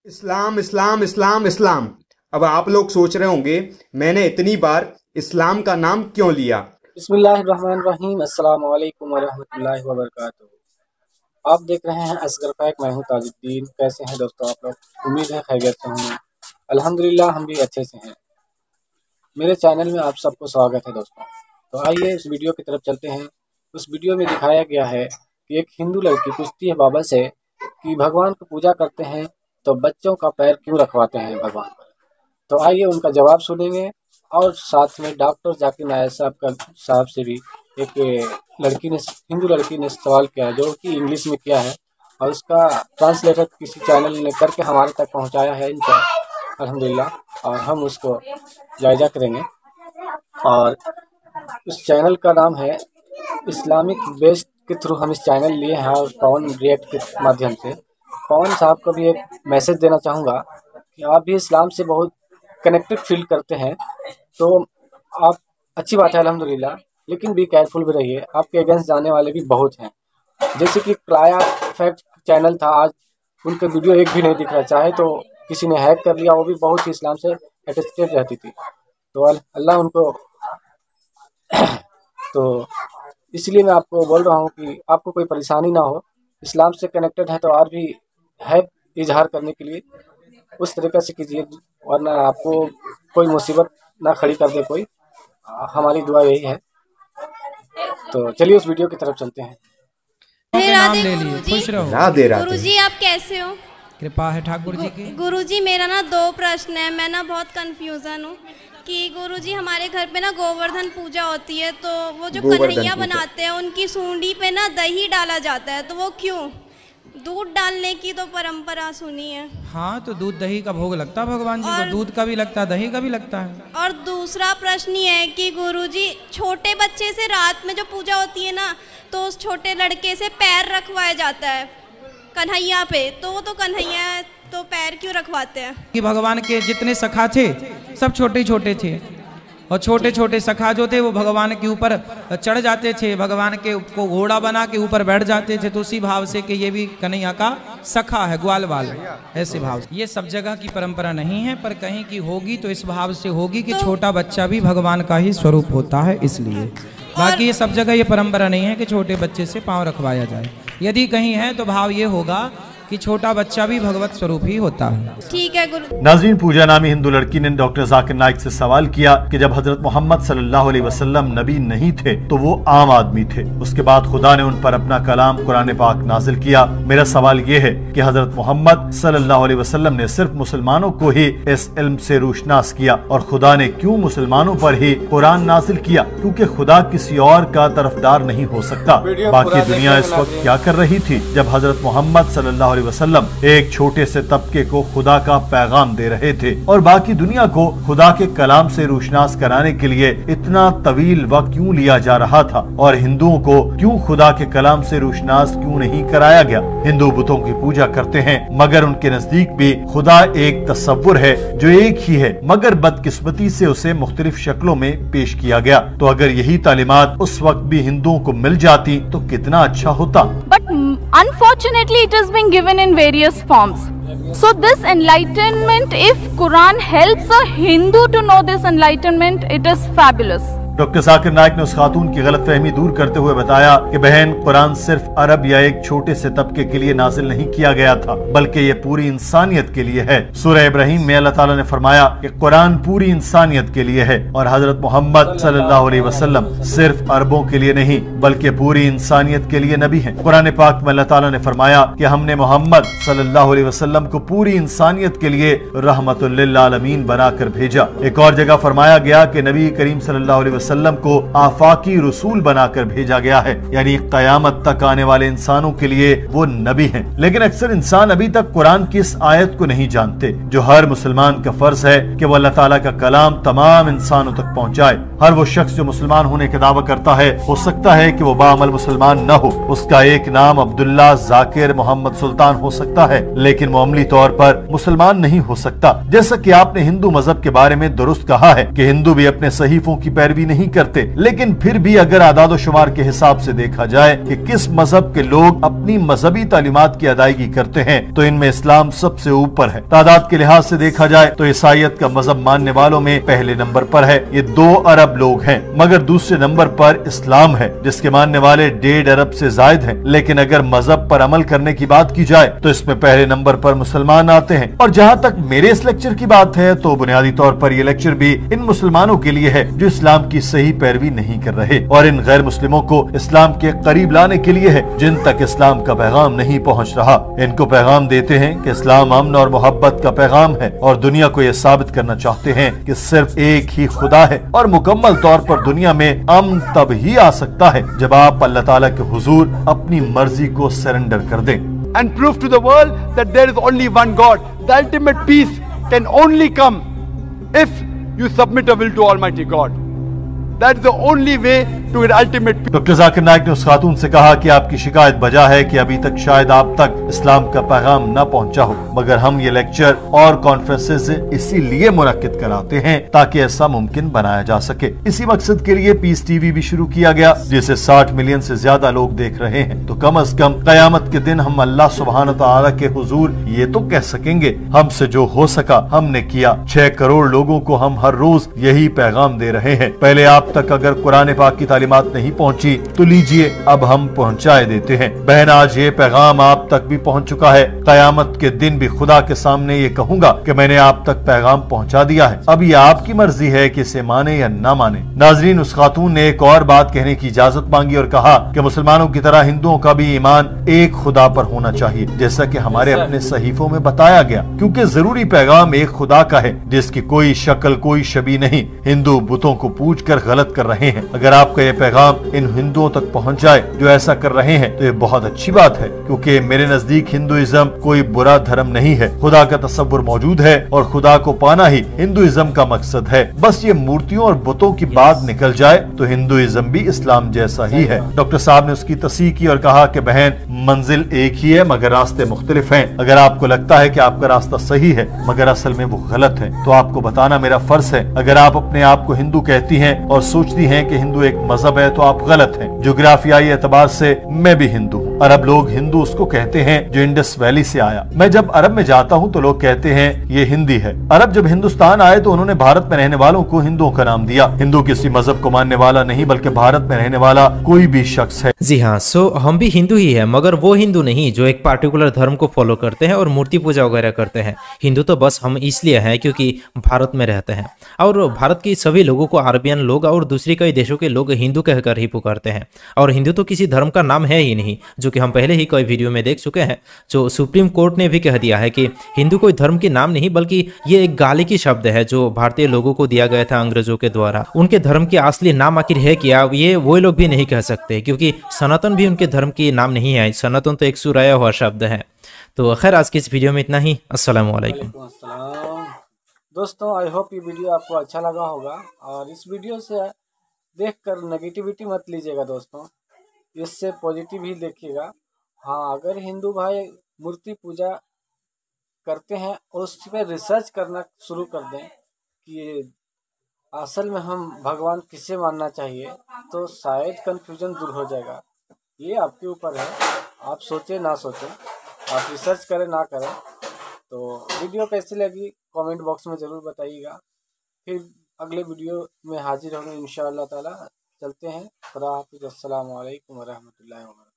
इस्लाम इस्लाम इस्लाम इस्लाम। अब आप लोग सोच रहे होंगे मैंने इतनी बार इस्लाम का नाम क्यों लिया। बिस्मिल्लाहिर्रहमानिर्रहीम, अस्सलाम वालेकुम वरहमतुल्लाहि वबरकातुहू। आप देख रहे हैं असगर फैक, मैं हूं ताजुद्दीन। कैसे हैं दोस्तों आप लोग? उम्मीद है खैरियत से होंगे। अल्हम्दुलिल्लाह हम भी अच्छे से हैं। मेरे चैनल में आप सबको स्वागत है दोस्तों। तो आइए इस वीडियो की तरफ चलते हैं। उस वीडियो में दिखाया गया है कि एक हिंदू लड़की पूछती है बाबा से कि भगवान को पूजा करते हैं तो बच्चों का पैर क्यों रखवाते हैं भगवान पर। तो आइए उनका जवाब सुनेंगे और साथ में डॉक्टर जाकिर नायक साहब से भी एक हिंदू लड़की ने सवाल किया है जो कि इंग्लिश में किया है, और उसका ट्रांसलेटर किसी चैनल ने करके हमारे तक पहुंचाया है अल्हम्दुलिल्लाह, और हम उसको जायजा करेंगे। और उस चैनल का नाम है इस्लामिक बेस्ड के थ्रू हम इस चैनल लिए हैं, और पवन रिएक्ट के माध्यम से पवन साहब को भी एक मैसेज देना चाहूँगा कि आप भी इस्लाम से बहुत कनेक्टेड फील करते हैं तो आप, अच्छी बात है अल्हम्दुलिल्लाह, लेकिन भी केयरफुल भी रहिए। आपके अगेंस्ट जाने वाले भी बहुत हैं। जैसे कि क्लाया फैक्ट चैनल था, आज उनके वीडियो एक भी नहीं दिख रहा, चाहे तो किसी ने हैक कर लिया, वो भी बहुत ही इस्लाम से अटैचड रहती थी। तो अल्लाह उनको तो इसलिए मैं आपको बोल रहा हूँ कि आपको कोई परेशानी ना हो, इस्लाम से कनेक्टेड है तो और भी है इजहार करने के लिए उस तरीक़े से कीजिए, वरना आपको कोई मुसीबत ना खड़ी कर दे कोई। हमारी दुआ यही है। तो चलिए उस वीडियो की तरफ चलते हैं। राधे ले लिए, खुश रहो। राधे राधे। गुरुजी आप कैसे हो? कृपा है ठाकुर जी की। गुरुजी मेरा ना 2 प्रश्न है। मैं ना बहुत कंफ्यूजन हूँ कि गुरुजी हमारे घर पे ना गोवर्धन पूजा होती है, तो वो जो कन्हैया बनाते हैं उनकी सूंडी पे ना दही डाला जाता है, तो वो क्यों? दूध डालने की तो परंपरा सुनी है। हाँ, तो दूध दही का भोग लगता है भगवान जी को, दूध का भी लगता है, दही का भी लगता है। और दूसरा प्रश्न ये है कि गुरुजी छोटे बच्चे से रात में जो पूजा होती है ना, तो उस छोटे लड़के से पैर रखवाया जाता है कन्हैया पे, तो वो तो कन्हैया है, तो पैर क्यों रखवाते हैं? कि भगवान के जितने सखा थे सब छोटे छोटे थे, और छोटे छोटे सखा जो थे वो भगवान के ऊपर चढ़ जाते थे, भगवान के को घोड़ा बना के ऊपर बैठ जाते थे। तो उसी भाव से कि ये भी कन्हैया का सखा है, ग्वाल वाल, ऐसे भाव से। ये सब जगह की परंपरा नहीं है, पर कहीं की होगी तो इस भाव से होगी कि छोटा बच्चा भी भगवान का ही स्वरूप होता है, इसलिए। बाकी ये सब जगह ये परंपरा नहीं है कि छोटे बच्चे से पाँव रखवाया जाए। यदि कहीं है तो भाव ये होगा कि छोटा बच्चा भी भगवत स्वरूप ही होता है। ठीक है गुरु। नाज़रीन, पूजा नामी हिंदू लड़की ने डॉक्टर जाकिर नाइक से सवाल किया कि जब हजरत मोहम्मद सल्लल्लाहु अलैहि वसल्लम नबी नहीं थे तो वो आम आदमी थे, उसके बाद खुदा ने उन पर अपना कलाम कुरान पाक नाजिल किया। मेरा सवाल ये है कि हजरत मोहम्मद सल्लल्लाहु अलैहि वसल्लम ने सिर्फ मुसलमानों को ही इस इल्म से रोशनास किया, और खुदा ने क्यों मुसलमानों पर ही कुरान नाजिल किया? क्योंकि खुदा किसी और का तरफदार नहीं हो सकता। बाकी दुनिया इस वक्त क्या कर रही थी जब हजरत मोहम्मद सल्लल्लाहु वसल्लम एक छोटे से तबके को खुदा का पैगाम दे रहे थे, और बाकी दुनिया को खुदा के कलाम से रोशनास कराने के लिए इतना तवील वक्त क्यों लिया जा रहा था, और हिंदुओं को क्यों खुदा के कलाम से रोशनास क्यों नहीं कराया गया? हिंदू बुतों की पूजा करते हैं, मगर उनके नजदीक भी खुदा एक तस्वुर है जो एक ही है, मगर बदकिस्मती से उसे मुख्तलिफ शक्लों में पेश किया गया। तो अगर यही तालीमात उस वक्त भी हिंदुओं को मिल जाती तो कितना अच्छा होता। Unfortunately, it has been given in various forms. So this enlightenment, if Quran helps a Hindu to know this enlightenment, it is fabulous. Doctor Zakir Naik ने उस खातून की गलतफहमी दूर करते हुए बताया कि बहन, कुरान सिर्फ अरब या एक छोटे से तबके के लिए नाजिल नहीं किया गया था, बल्कि ये पूरी इंसानियत के लिए है। सूरह इब्राहिम में अल्लाह ताला ने फरमाया कि कुरान पूरी इंसानियत के लिए है, और हजरत मोहम्मद सल्लल्लाहु अलैहि वसल्लम सिर्फ अरबों के लिए नहीं बल्कि पूरी इंसानियत के लिए नबी हैं। कुरान पाक में अल्लाह ताला ने फरमाया कि हमने मोहम्मद सल्लल्लाहु अलैहि वसल्लम को पूरी इंसानियत के लिए रहमतुल लिल आलमीन बनाकर भेजा। एक और जगह फरमाया गया कि नबी करीम सल्लल्लाहु अलैहि वसल्लम को आफाकी रसूल बनाकर भेजा गया है, यानी कयामत तक आने वाले इंसानों के लिए वो नबी हैं। लेकिन अक्सर इंसान अभी तक कुरान की इस आयत को नहीं जानते, जो हर मुसलमान का फर्ज है कि वो अल्लाह ताला का कलाम तमाम इंसानों तक पहुंचाए। हर वो शख्स जो मुसलमान होने का दावा करता है, हो सकता है कि वो बाअमल मुसलमान न हो, उसका एक नाम अब्दुल्ला, जाकिर, मोहम्मद सुल्तान हो सकता है, लेकिन वो अमली तौर पर मुसलमान नहीं हो सकता। जैसा कि आपने हिंदू मजहब के बारे में दुरुस्त कहा है कि हिंदू भी अपने सहीफों की पैरवी नहीं नहीं करते, लेकिन फिर भी अगर आदाद शुमार के हिसाब से देखा जाए कि किस मजहब के लोग अपनी मजहबी तालीमात की अदायगी करते हैं, तो इनमें इस्लाम सबसे ऊपर है। तादाद के लिहाज से देखा जाए तो ईसाइयत का मजहब मानने वालों में पहले नंबर पर है, ये 2 अरब लोग हैं, मगर दूसरे नंबर पर इस्लाम है जिसके मानने वाले 1.5 अरब से ज्यादा हैं। लेकिन अगर मजहब पर अमल करने की बात की जाए तो इसमें पहले नंबर पर मुसलमान आते हैं। और जहाँ तक मेरे इस लेक्चर की बात है तो बुनियादी तौर पर ये लेक्चर भी इन मुसलमानों के लिए है जो इस्लाम की सही पैरवी नहीं कर रहे, और इन गैर मुस्लिमों को इस्लाम के करीब लाने के लिए है जिन तक इस्लाम का पैगाम नहीं पहुँच रहा। इनको पैगाम देते हैं कि इस्लाम अमन और मोहब्बत का पैगाम है, और दुनिया को ये साबित करना चाहते हैं कि सिर्फ एक ही खुदा है, और मुकम्मल तौर पर दुनिया में अमन तब ही आ सकता है जब आप अल्लाह ताला के हुजूर अपनी मर्जी को सरेंडर कर दें। And prove to the world that there is only one God. The ultimate peace can only come if you submit a will to Almighty God. That's the only way to get ultimate peace. Doctor Zakir Naik ने उस खातून से कहा कि आपकी शिकायत बजा है कि अभी तक शायद आप तक इस्लाम का पैगाम न पहुंचा हो, मगर हम ये लेक्चर और कॉन्फ्रेंसेस इसीलिए मुनक्किद कराते हैं ताकि ऐसा मुमकिन बनाया जा सके। इसी मकसद के लिए पीस टीवी भी शुरू किया गया जिसे 60 मिलियन से ज्यादा लोग देख रहे हैं। तो कम अज कम कयामत के दिन हम अल्लाह सुब्हान तआला के हुजूर ये तो कह सकेंगे, हमसे जो हो सका हमने किया। 6 करोड़ लोगों को हम हर रोज यही पैगाम दे रहे हैं। पहले आप तक अगर कुरान पाक की तालीमात नहीं पहुंची तो लीजिए अब हम पहुंचाए देते हैं। बहन आज ये पैगाम आप तक भी पहुंच चुका है। कयामत के दिन भी खुदा के सामने ये कहूंगा कि मैंने आप तक पैगाम पहुंचा दिया है, अब ये आपकी मर्जी है कि इसे माने या ना माने। नाजरीन, उस खातून ने एक और बात कहने की इजाजत मांगी और कहा कि मुसलमानों की तरह हिंदुओं का भी ईमान एक खुदा पर होना चाहिए, जैसा कि हमारे अपने सहीफों में बताया गया, क्योंकि जरूरी पैगाम एक खुदा का है जिसकी कोई शक्ल कोई शबी नहीं। हिंदू बुतों को पूज कर गलत कर रहे हैं। अगर आपका ये पैगाम इन हिंदुओं तक पहुंच जाए जो ऐसा कर रहे हैं तो ये बहुत अच्छी बात है, क्योंकि मेरे नजदीक हिंदुइज्म कोई बुरा धर्म नहीं है। खुदा का तसव्वुर मौजूद है और खुदा को पाना ही हिंदुइज्म का मकसद है। बस ये मूर्तियों और बुतों की बात निकल जाए तो हिंदुइज्म भी इस्लाम जैसा ही है। डॉक्टर साहब ने उसकी तस्दीक की और कहा कि बहन, मंजिल एक ही है मगर रास्ते मुख्तलिफ हैं। अगर आपको लगता है कि आपका रास्ता सही है मगर असल में वो गलत है तो आपको बताना मेरा फर्ज है। अगर आप अपने आप को हिंदू कहती हैं और सोचती हैं कि हिंदू एक मजहब है तो आप गलत हैं। जोग्राफियाई एतबार से मैं भी हिंदू हूँ। अरब लोग हिंदू उसको कहते हैं जो इंडस वैली से आया। मैं जब अरब में जाता हूँ तो लोग कहते हैं ये हिंदी है। अरब जब हिंदुस्तान आए तो उन्होंने भारत में रहने वालों को हिंदुओं का नाम दिया। हिंदू किसी मजहब को मानने वाला नहीं बल्कि भारत में रहने वाला कोई भी शख्स है। जी हाँ, सो हम भी हिंदू ही है, मगर वो हिंदू नहीं जो एक पार्टिकुलर धर्म को फॉलो करते हैं और मूर्ति पूजा वगैरह करते हैं। हिंदू तो बस हम इसलिए हैं क्योंकि भारत में रहते हैं, और भारत के सभी लोगों को अरबियन लोग और दूसरे कई देशों के लोग हिंदू कहकर ही पुकारते हैं। और हिंदू तो किसी धर्म का नाम है ही नहीं, जो कि हम पहले ही कई वीडियो में देख चुके हैं। जो सुप्रीम कोर्ट ने भी कह दिया है कि हिंदू कोई धर्म के नाम नहीं बल्कि ये एक गाली की शब्द है जो भारतीय लोगों को दिया गया था अंग्रेजों के द्वारा। उनके धर्म के असली नाम आखिर है क्या, ये वो लोग भी नहीं कह सकते, क्योंकि सनातन भी उनके धर्म के नाम नहीं है। सनातन तो एक सुराया हुआ शब्द है। तो खैर, आज की इस वीडियो में इतना ही। अस्सलाम वालेकुम। दोस्तों, आई होप ये वीडियो आपको अच्छा लगा होगा, और इस वीडियो से देखकर नेगेटिविटी मत लीजिएगा दोस्तों, इससे पॉजिटिव ही देखिएगा। हाँ, अगर हिंदू भाई मूर्ति पूजा करते हैं और उस पर रिसर्च करना शुरू कर दें कि असल में हम भगवान किसे मानना चाहिए, तो शायद कन्फ्यूजन दूर हो जाएगा। ये आपके ऊपर है, आप सोचें ना सोचें, आप रिसर्च करें ना करें। तो वीडियो कैसी लगी कमेंट बॉक्स में ज़रूर बताइएगा। फिर अगले वीडियो में हाजिर होंगे इंशाअल्लाह ताला। चलते हैं, खुदा हाफिज़। अस्सलाम वालेकुम व रहमतुल्लाहि व बरकातहू।